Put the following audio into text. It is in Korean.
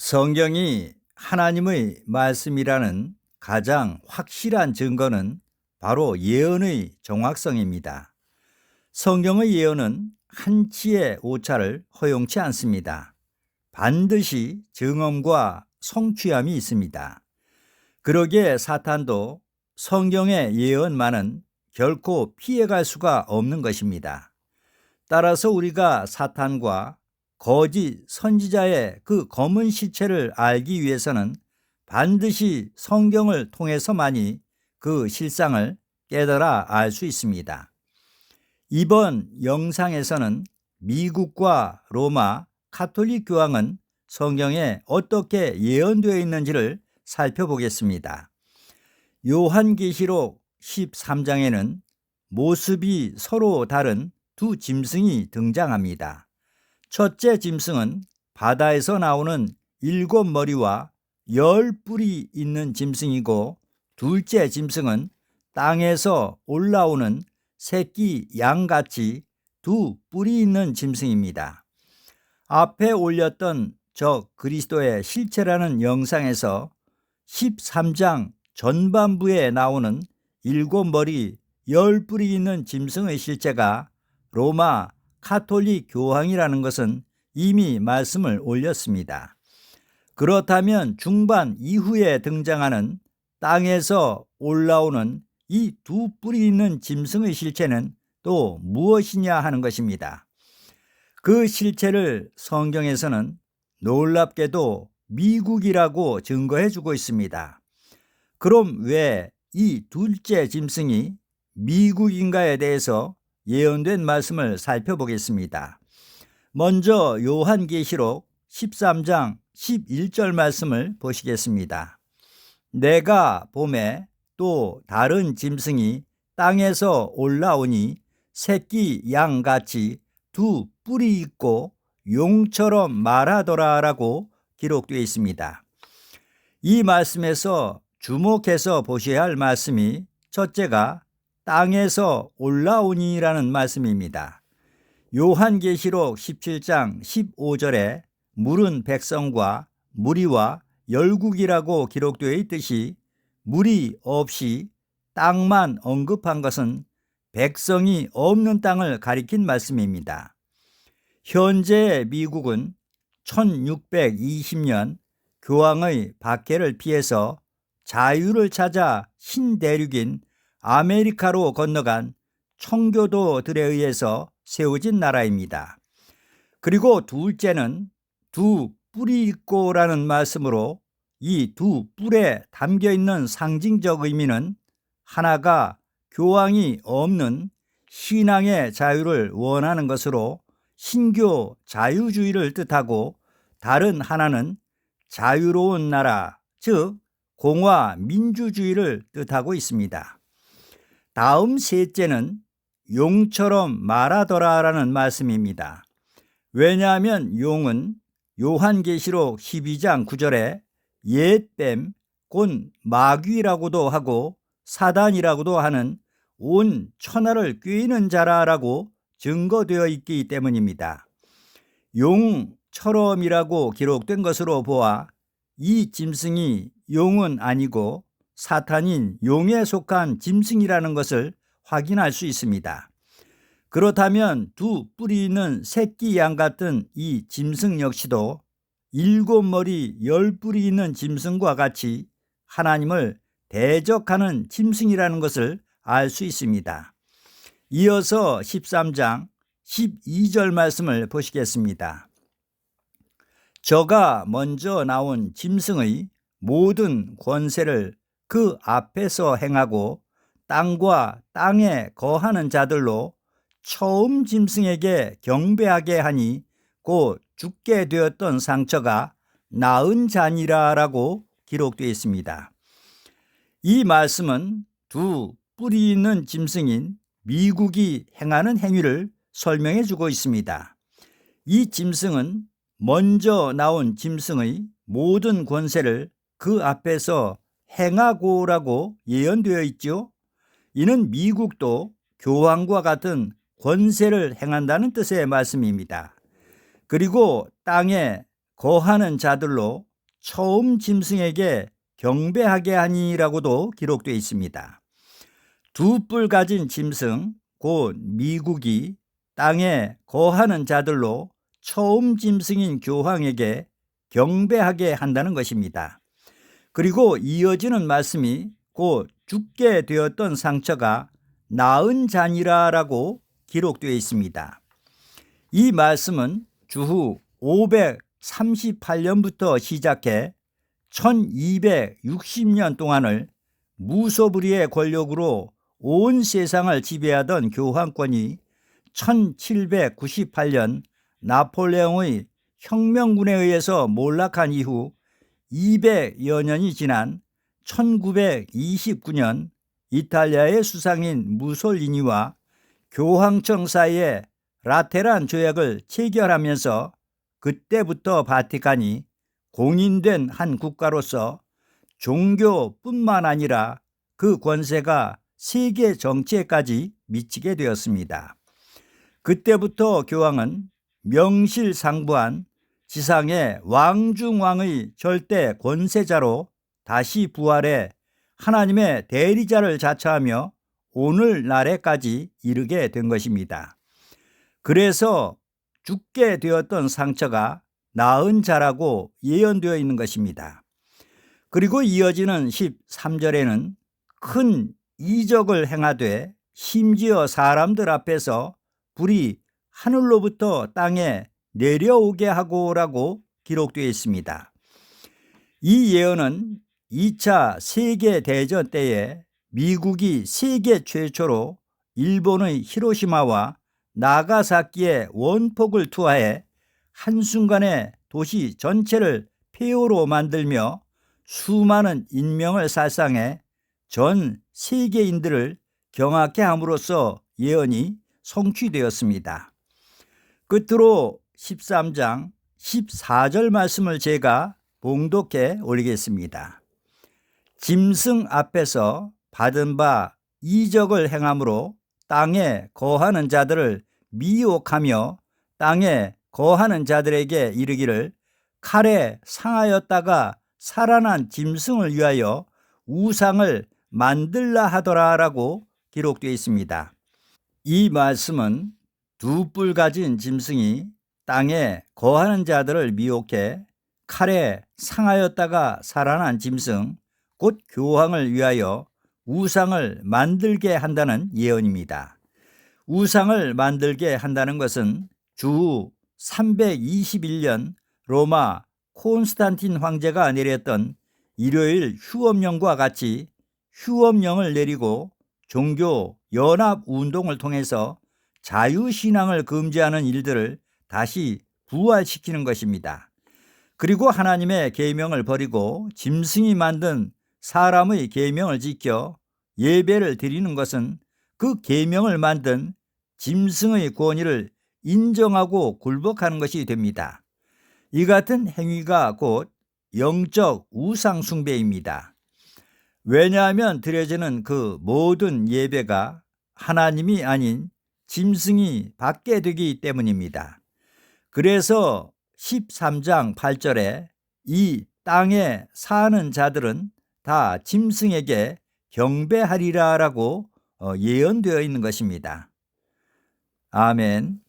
성경이 하나님의 말씀이라는 가장 확실한 증거는 바로 예언의 정확성입니다. 성경의 예언은 한치의 오차를 허용치 않습니다. 반드시 증언과 성취함이 있습니다. 그러기에 사탄도 성경의 예언만은 결코 피해갈 수가 없는 것입니다. 따라서 우리가 사탄과 거짓 선지자의 그 검은 실체를 알기 위해서는 반드시 성경을 통해서만이 그 실상을 깨달아 알 수 있습니다. 이번 영상에서는 미국과 로마 가톨릭 교황은 성경에 어떻게 예언되어 있는지를 살펴보겠습니다. 요한계시록 13장에는 모습이 서로 다른 두 짐승이 등장합니다. 첫째 짐승은 바다에서 나오는 7머리와 10뿔이 있는 짐승이고, 둘째 짐승은 땅에서 올라오는 새끼 양같이 2뿔이 있는 짐승입니다. 앞에 올렸던 저 그리스도의 실체라는 영상에서 13장 전반부에 나오는 7머리 10뿔이 있는 짐승의 실체가 로마 가톨릭 교황이라는 것은 이미 말씀을 올렸습니다. 그렇다면 중반 이후에 등장하는 땅에서 올라오는 이 2뿔이 있는 짐승의 실체는 또 무엇이냐 하는 것입니다. 그 실체를 성경에서는 놀랍게도 미국이라고 증거해 주고 있습니다. 그럼 왜 이 둘째 짐승이 미국인가에 대해서 예언된 말씀을 살펴보겠습니다. 먼저 요한계시록 13장 11절 말씀을 보시겠습니다. 내가 보매 또 다른 짐승이 땅에서 올라오니 새끼 양같이 2뿔이 있고 용처럼 말하더라 라고 기록되어 있습니다. 이 말씀에서 주목해서 보셔야 할 말씀이 첫째가 땅에서 올라오니라는 말씀입니다. 요한계시록 17장 15절에 물은 백성과 무리와 열국이라고 기록되어 있듯이 무리 없이 땅만 언급한 것은 백성이 없는 땅을 가리킨 말씀입니다. 현재의 미국은 1620년 교황의 박해를 피해서 자유를 찾아 신대륙인 아메리카로 건너간 청교도들에 의해서 세워진 나라입니다. 그리고 둘째는 2뿔이 있고라는 말씀으로 이 2뿔에 담겨있는 상징적 의미는 하나가 교황이 없는 신앙의 자유를 원하는 것으로 신교 자유주의를 뜻하고, 다른 하나는 자유로운 나라, 즉 공화 민주주의를 뜻하고 있습니다. 다음 셋째는 용처럼 말하더라라는 말씀입니다. 왜냐하면 용은 요한계시록 12장 9절에 옛뱀, 곧 마귀라고도 하고 사단이라고도 하는 온 천하를 꾀는 자라라고 증거되어 있기 때문입니다. 용처럼이라고 기록된 것으로 보아 이 짐승이 용은 아니고 사탄인 용에 속한 짐승이라는 것을 확인할 수 있습니다. 그렇다면 2뿔이 있는 새끼 양 같은 이 짐승 역시도 7머리 10뿔이 있는 짐승과 같이 하나님을 대적하는 짐승이라는 것을 알 수 있습니다. 이어서 13장 12절 말씀을 보시겠습니다. 저가 먼저 나온 짐승의 모든 권세를 그 앞에서 행하고 땅과 땅에 거하는 자들로 처음 짐승에게 경배하게 하니 곧 죽게 되었던 상처가 나은 자니라라고 기록되어 있습니다. 이 말씀은 2뿔이 있는 짐승인 미국이 행하는 행위를 설명해 주고 있습니다. 이 짐승은 먼저 나온 짐승의 모든 권세를 그 앞에서 행하고라고 예언되어 있죠. 이는 미국도 교황과 같은 권세를 행한다는 뜻의 말씀입니다. 그리고 땅에 거하는 자들로 처음 짐승에게 경배하게 하니라고도 기록되어 있습니다. 두 뿔 가진 짐승, 곧 미국이 땅에 거하는 자들로 처음 짐승인 교황에게 경배하게 한다는 것입니다. 그리고 이어지는 말씀이 곧 죽게 되었던 상처가 나은 자니라라고 기록되어 있습니다. 이 말씀은 주후 538년부터 시작해 1260년 동안을 무소불위의 권력으로 온 세상을 지배하던 교황권이 1798년 나폴레옹의 혁명군에 의해서 몰락한 이후 200여 년이 지난 1929년 이탈리아의 수상인 무솔리니와 교황청 사이에 라테란 조약을 체결하면서 그때부터 바티칸이 공인된 한 국가로서 종교뿐만 아니라 그 권세가 세계 정치에까지 미치게 되었습니다. 그때부터 교황은 명실상부한 지상의 왕중왕의 절대 권세자로 다시 부활해 하나님의 대리자를 자처하며 오늘날에까지 이르게 된 것입니다. 그래서 죽게 되었던 상처가 나은 자라고 예언되어 있는 것입니다. 그리고 이어지는 13절에는 큰 이적을 행하되 심지어 사람들 앞에서 불이 하늘로부터 땅에 내려오게 하고라고 기록되어 있습니다. 이 예언은 2차 세계대전 때에 미국이 세계 최초로 일본의 히로시마와 나가사키에 원폭을 투하해 한순간에 도시 전체를 폐허로 만들며 수많은 인명을 살상해 전 세계인들을 경악해 함으로써 예언이 성취되었습니다. 끝으로 13장 14절 말씀을 제가 봉독해 올리겠습니다. 짐승 앞에서 받은 바 이적을 행함으로 땅에 거하는 자들을 미혹하며 땅에 거하는 자들에게 이르기를 칼에 상하였다가 살아난 짐승을 위하여 우상을 만들라 하더라라고 기록되어 있습니다. 이 말씀은 두 뿔 가진 짐승이 땅에 거하는 자들을 미혹해 칼에 상하였다가 살아난 짐승, 곧 교황을 위하여 우상을 만들게 한다는 예언입니다. 우상을 만들게 한다는 것은 주후 321년 로마 콘스탄틴 황제가 내렸던 일요일 휴업령과 같이 휴업령을 내리고 종교 연합 운동을 통해서 자유신앙을 금지하는 일들을 다시 부활시키는 것입니다. 그리고 하나님의 계명을 버리고 짐승이 만든 사람의 계명을 지켜 예배를 드리는 것은 그 계명을 만든 짐승의 권위를 인정하고 굴복하는 것이 됩니다. 이 같은 행위가 곧 영적 우상 숭배입니다. 왜냐하면 드려지는 그 모든 예배가 하나님이 아닌 짐승이 받게 되기 때문입니다. 그래서 13장 8절에 이 땅에 사는 자들은 다 짐승에게 경배하리라라고 예언되어 있는 것입니다. 아멘.